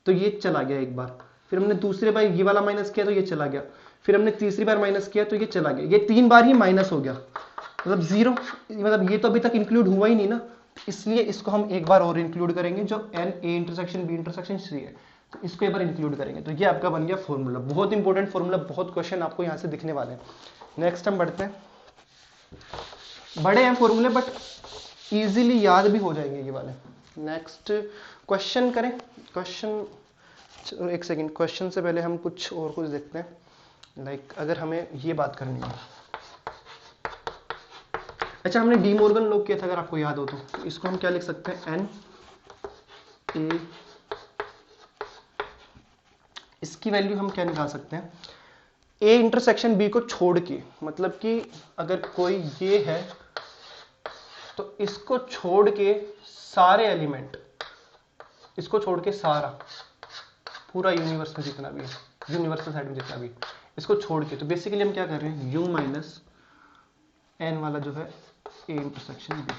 तो ये चला गया एक बार, फिर हमने दूसरे बार ये वाला माइनस किया तो ये चला गया, फिर हमने तीसरी बार माइनस किया तो ये चला गया, ये 3 बार ही माइनस हो गया, मतलब 0, मतलब ये तो अभी तक इंक्लूड हुआ ही नहीं ना, इसलिए इसको हम एक बार और इंक्लूड करेंगे, जो n A intersection B intersection C है, तो इसको एक बार इंक्लूड करेंगे। तो ये आपका बन गया फॉर्मूला, बहुत इंपॉर्टेंट फॉर्मूला, बहुत क्वेश्चन आपको यहाँ से दिखने वाले हैं। नेक्स्ट हम बढ़ते हैं, बड़े हैं फॉर्मूले बट इजीली याद भी हो जाएंगे ये वाले। नेक्स्ट क्वेश्चन करें, क्वेश्चन, एक सेकेंड, क्वेश्चन से पहले हम कुछ और कुछ देखते हैं, लाइक अगर हमें ये बात करनी है, अच्छा हमने डी मॉर्गन लॉ किया था अगर आपको याद हो तो इसको हम क्या लिख सकते हैं, एन ए, इसकी वैल्यू हम क्या निकाल सकते हैं, ए इंटरसेक्शन बी को छोड़ के, मतलब कि अगर कोई ये है तो इसको छोड़ के सारे एलिमेंट, इसको छोड़ के सारा पूरा यूनिवर्स में जितना भी है, यूनिवर्सल साइड में जितना भी, इसको छोड़ के, तो बेसिकली हम क्या कर रहे हैं, यू माइनस एन वाला जो है ए इंटरसेक्शन बी।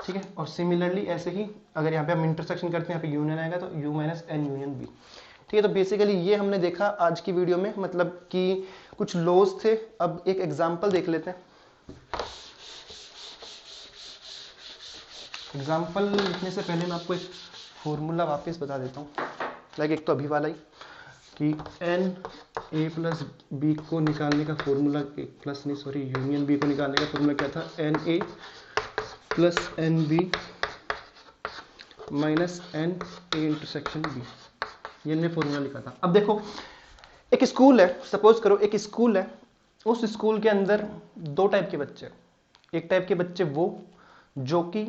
ठीक है, और सिमिलरली ऐसे ही अगर यहाँ पे हम इंटरसेक्शन करते हैं, यहाँ पे यूनियन आएगा तो U minus n union B. ठीक है, तो बेसिकली ये हमने देखा आज की वीडियो में, मतलब कि कुछ लॉज थे। अब एक एग्जांपल देख लेते हैं। एग्जांपल लिखने से पहले मैं आपको एक फॉर्मूला वापस बता देता हूँ, लाइक एक तो अभी वाला ही कि एन ए प्लस बी को निकालने का फॉर्मूला, प्लस नहीं सॉरी, यूनियन बी को निकालने का फॉर्मूला क्या था, n A plus N B minus N A intersection B, ये हमने फॉर्मूला लिखा था। अब देखो एक स्कूल है, सपोज करो एक स्कूल है, उस स्कूल के अंदर 2 टाइप के बच्चे, एक टाइप के बच्चे वो जो कि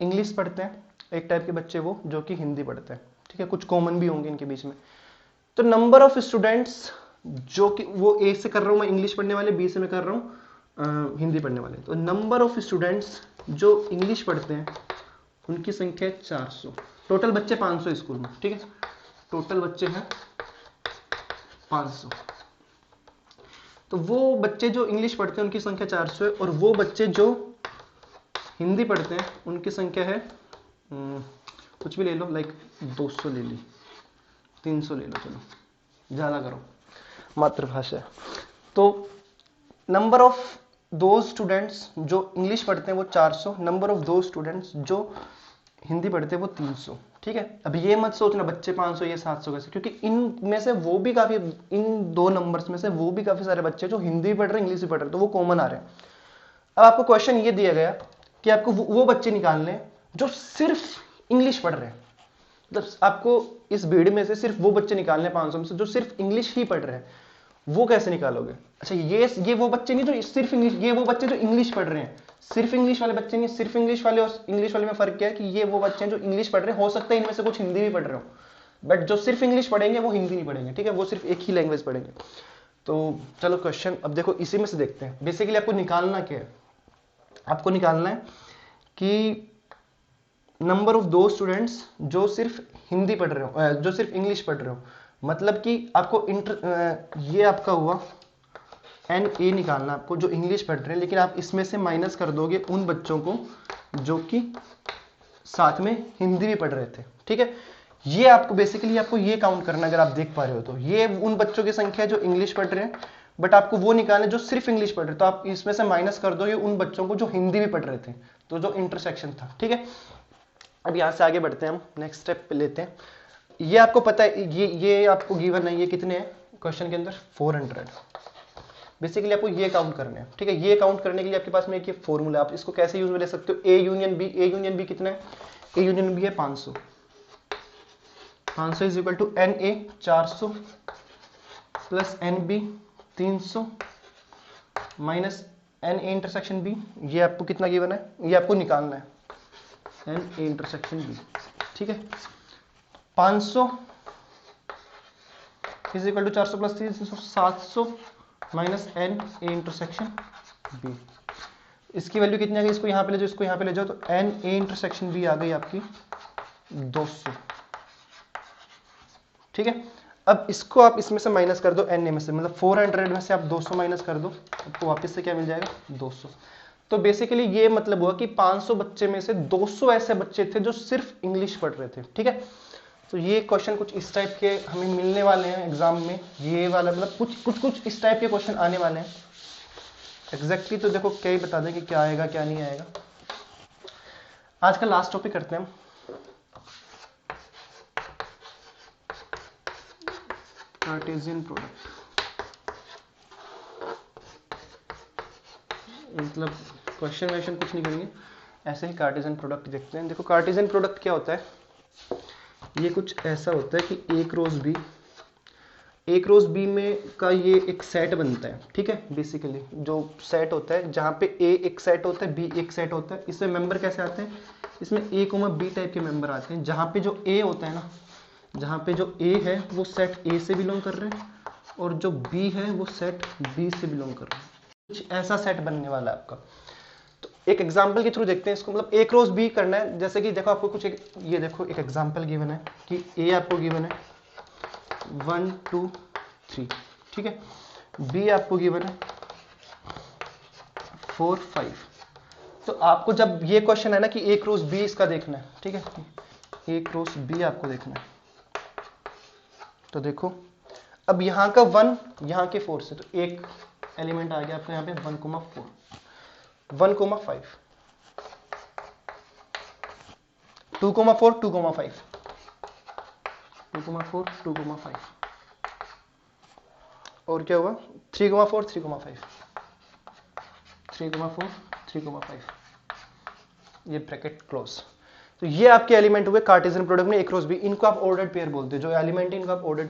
इंग्लिश पढ़ते हैं, एक टाइप के बच्चे वो जो कि हिंदी पढ़ते हैं। ठीक है, कुछ कॉमन भी होंगे इनके बीच में। तो नंबर ऑफ स्टूडेंट्स, जो कि वो ए से कर रहा हूं मैं इंग्लिश पढ़ने वाले, बी से मैं कर रहा हूं हिंदी पढ़ने वाले, तो नंबर ऑफ स्टूडेंट्स जो इंग्लिश पढ़ते हैं उनकी संख्या 400, टोटल बच्चे 500 स्कूल में। ठीक है, टोटल बच्चे हैं 500, तो वो बच्चे जो इंग्लिश पढ़ते हैं उनकी संख्या 400 है, और वो बच्चे जो हिंदी पढ़ते हैं उनकी संख्या है कुछ भी ले लो, लाइक 200 ले ली, 300 ले लो, चलो ज़्यादा करो, मातृभाषा। तो नंबर ऑफ दो स्टूडेंट्स जो इंग्लिश पढ़ते हैं वो 400, नंबर ऑफ दो स्टूडेंट्स जो हिंदी पढ़ते हैं वो 300। ठीक है, अब ये मत सोचना बच्चे 500 ये 700 कैसे, क्योंकि इनमें से वो भी काफी, इन 2 नंबर्स में से वो भी काफी सारे बच्चे जो हिंदी पढ़ रहे हैं इंग्लिश भी पढ़ रहे हैं, तो वो कॉमन आ रहे हैं। अब आपको क्वेश्चन ये दिया गया कि आपको वो बच्चे निकालने हैं जो सिर्फ इंग्लिश पढ़ रहे हैं, मतलब आपको इस भीड़ में से सिर्फ वो बच्चे निकालने 500 में से जो सिर्फ इंग्लिश ही पढ़ रहे हैं, वो कैसे निकालोगे। अच्छा ये वो बच्चे नहीं जो सिर्फ इंग्लिश, ये वो बच्चे जो इंग्लिश पढ़ रहे हैं, सिर्फ इंग्लिश वाले बच्चे नहीं। सिर्फ इंग्लिश वाले और इंग्लिश वाले में फर्क क्या है कि ये वो बच्चे हैं जो इंग्लिश पढ़ रहे हैं, हो सकता है इनमें से कुछ हिंदी भी पढ़ रहे हो, बट जो सिर्फ इंग्लिश पढ़ेंगे वो हिंदी नहीं पढ़ेंगे। ठीक है, वो सिर्फ एक ही लैंग्वेज पढ़ेंगे। तो चलो क्वेश्चन अब देखो इसी में से देखते हैं। बेसिकली आपको निकालना क्या है, आपको निकालना है कि नंबर ऑफ दो स्टूडेंट्स जो सिर्फ हिंदी पढ़ रहे हो, जो सिर्फ इंग्लिश पढ़ रहे हो, मतलब कि आपको ये आपका हुआ एन ए निकालना आपको जो इंग्लिश पढ़ रहे हैं, लेकिन आप इसमें से माइनस कर दोगे उन बच्चों को जो कि साथ में हिंदी भी पढ़ रहे थे। ठीक है, ये आपको बेसिकली आपको ये काउंट करना, अगर आप देख पा रहे हो तो ये उन बच्चों की संख्या है जो इंग्लिश पढ़ रहे हैं, बट आपको वो निकालना जो सिर्फ इंग्लिश पढ़ रहे, तो आप इसमें से माइनस कर दोगे उन बच्चों को जो हिंदी भी पढ़ रहे थे, तो जो इंटरसेक्शन था। ठीक है, अब यहां से आगे बढ़ते हैं, हम नेक्स्ट स्टेप पे लेते हैं। ये आपको पता है, ये आपको गिवन है, ये कितने हैं क्वेश्चन के अंदर 400। बेसिकली आपको ये काउंट करने हैं। ठीक है, ये काउंट करने के लिए आपके पास में एक ये फॉर्मूला, आप इसको कैसे यूज में ले सकते हो, A union B. A union B कितना है, ए यूनियन बी है 500, 500 is equal to N A 400 plus N B 300 minus N A intersection B. ये आपको कितना गिवन है, ये आपको निकालना है, एन ए इंटरसेक्शन बी। ठीक है, 500 is equal to 400 plus 300 700 minus N A intersection B. इसकी वैल्यू कितनी आ गई, इसको यहां पे ले जाओ, इसको यहां पे ले जाओ, तो एन ए इंटरसेक्शन बी आ गई आपकी 200, ठीक है। अब इसको आप इसमें से माइनस कर दो n में से, मतलब 400 में से आप 200 माइनस कर दो, आपको वापस से क्या मिल जाएगा 200। तो बेसिकली ये मतलब हुआ कि 500 बच्चे में से 200 ऐसे बच्चे थे जो सिर्फ इंग्लिश पढ़ रहे थे, ठीक है। तो ये क्वेश्चन कुछ इस टाइप के हमें मिलने वाले हैं एग्जाम में, ये वाला मतलब कुछ इस टाइप के क्वेश्चन आने वाले हैं। एग्जैक्टली तो देखो क्या ही बता दें कि क्या आएगा क्या नहीं आएगा। आज का लास्ट टॉपिक करते हैं हम, कार्टेशियन प्रोडक्ट। मतलब क्वेश्चन वैश्चन कुछ नहीं करेंगे, ऐसे ही कार्टेशियन प्रोडक्ट देखते हैं। देखो कार्टेशियन प्रोडक्ट क्या होता है, ये कुछ ऐसा होता है कि एक रोज बी में का ये एक सेट बनता है, ठीक है। बेसिकली जो सेट होता है जहाँ पे ए एक सेट होता है, बी एक सेट होता है, इसमें मेंबर कैसे आते हैं, इसमें ए कोमा बी टाइप के मेंबर आते हैं, जहाँ पे जो ए होता है ना, जहाँ पे जो ए है वो सेट ए से बिलोंग कर रहे हैं और जो बी है वो सेट बी से बिलोंग कर रहे हैं। कुछ ऐसा सेट बनने वाला है आपका। तो एक एग्जांपल के थ्रू देखते हैं इसको, मतलब एक रोज बी करना है। जैसे कि देखो आपको कुछ ये देखो एक एग्जांपल गिवन है कि ए आपको गिवन है 1 2 3, ठीक है। बी आपको गिवन है 4 5। तो आपको जब ये क्वेश्चन है ना कि एक रोज बी इसका देखना है, ठीक है, एक रोज बी आपको देखना है, तो देखो अब यहाँ का 1 यहाँ के 4 से, तो एक एलिमेंट आ गया आपको यहाँ पे 1 4 1 5 2 4 2 5 2 4 2 5 और क्या हुआ 3 4 3 5 3 4 3 5, ये ब्रैकेट क्लोज। तो ये आपके एलिमेंट हुए कार्टेशियन प्रोडक्ट में एक रोज बी। इनको आप ऑर्डर्ड पेयर बोलते हैं, जो एलिमेंट है इनको आप ऑर्डर्ड,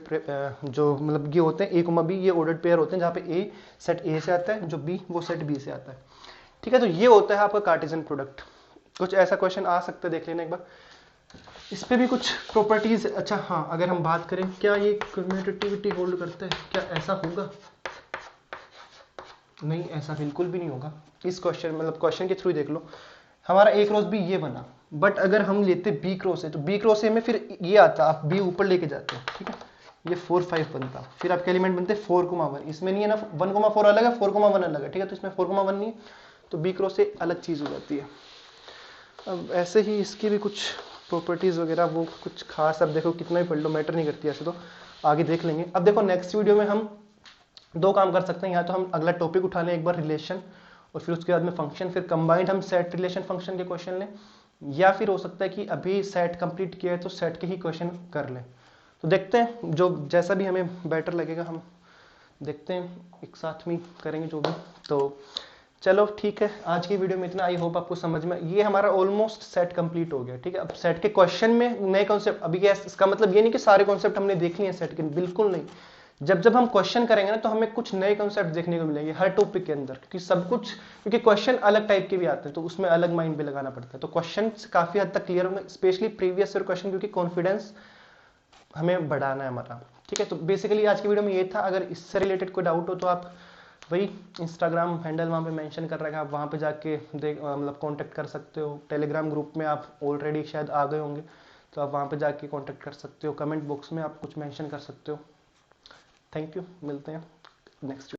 जो मतलब ये होते हैं ए कोमा बी, ये ऑर्डर्ड पेयर होते हैं जहाँ पे ए सेट ए से आता है, जो बी वो सेट बी से आता है, ठीक है। तो ये होता है आपका कार्टेशियन प्रोडक्ट। कुछ ऐसा क्वेश्चन आ सकता है, देख लेना एक बार। इस पे भी कुछ प्रॉपर्टीज, अच्छा हाँ, अगर हम बात करें क्या ये कम्यूटेटिविटी होल्ड करता है, क्या ऐसा होगा, नहीं ऐसा बिल्कुल भी नहीं होगा। इस क्वेश्चन मतलब क्वेश्चन के थ्रू देख लो, हमारा एक क्रॉस बी ये बना, बट अगर हम लेते बी क्रॉस है तो बी क्रॉस ए में फिर ये आता, आप बी ऊपर लेके जाते हो, ठीक है, ये 4 5 बनता, फिर आपके एलिमेंट बनते 4,1। इसमें नहीं है ना 1,4 अलग है, 4,1 अलग है, ठीक है। तो इसमें 4,1 नहीं है, तो बी क्रॉस ए अलग चीज हो जाती है। अब ऐसे ही इसकी भी कुछ प्रॉपर्टीज वगैरह वो कुछ खास, अब देखो कितना भी पढ़ लो मैटर नहीं करती, ऐसे तो आगे देख लेंगे। अब देखो नेक्स्ट वीडियो में हम दो काम कर सकते हैं, या तो हम अगला टॉपिक उठा लें एक बार रिलेशन, और फिर उसके बाद में फंक्शन, फिर कंबाइंड हम सेट रिलेशन फंक्शन के क्वेश्चन लें, या फिर हो सकता है कि अभी सेट कंप्लीट किया है तो सेट के ही क्वेश्चन कर लें। तो देखते हैं जो जैसा भी हमें बेटर लगेगा, हम देखते हैं एक साथ में करेंगे जो भी। तो चलो ठीक है, आज की वीडियो में इतना। आई होप आपको समझ में, ये हमारा ऑलमोस्ट सेट कंप्लीट हो गया, ठीक है। अब सेट के क्वेश्चन में नए कॉन्सेप्ट, अभी इसका मतलब ये नहीं कि सारे कॉन्सेप्ट हमने देख लिए सेट के, बिल्कुल नहीं। जब जब हम क्वेश्चन करेंगे ना तो हमें कुछ नए कॉन्सेप्ट देखने को मिलेंगे हर टॉपिक के अंदर, क्योंकि सब कुछ, क्योंकि क्वेश्चन अलग टाइप के भी आते हैं तो उसमें अलग माइंड भी लगाना पड़ता है। तो क्वेश्चन काफी हद तक क्लियर होंगे, स्पेशली प्रीवियस ईयर क्वेश्चन, क्योंकि कॉन्फिडेंस हमें बढ़ाना है हमारा, ठीक है। तो बेसिकली आज की वीडियो में ये था। अगर इससे रिलेटेड कोई डाउट हो तो आप वही इंस्टाग्राम हैंडल वहाँ पे मेंशन कर रखा है, आप वहाँ पे जाके मतलब कांटेक्ट कर सकते हो। टेलीग्राम ग्रुप में आप ऑलरेडी शायद आ गए होंगे, तो आप वहाँ पे जाके कांटेक्ट कर सकते हो। कमेंट बॉक्स में आप कुछ मेंशन कर सकते हो। थैंक यू, मिलते हैं नेक्स्ट।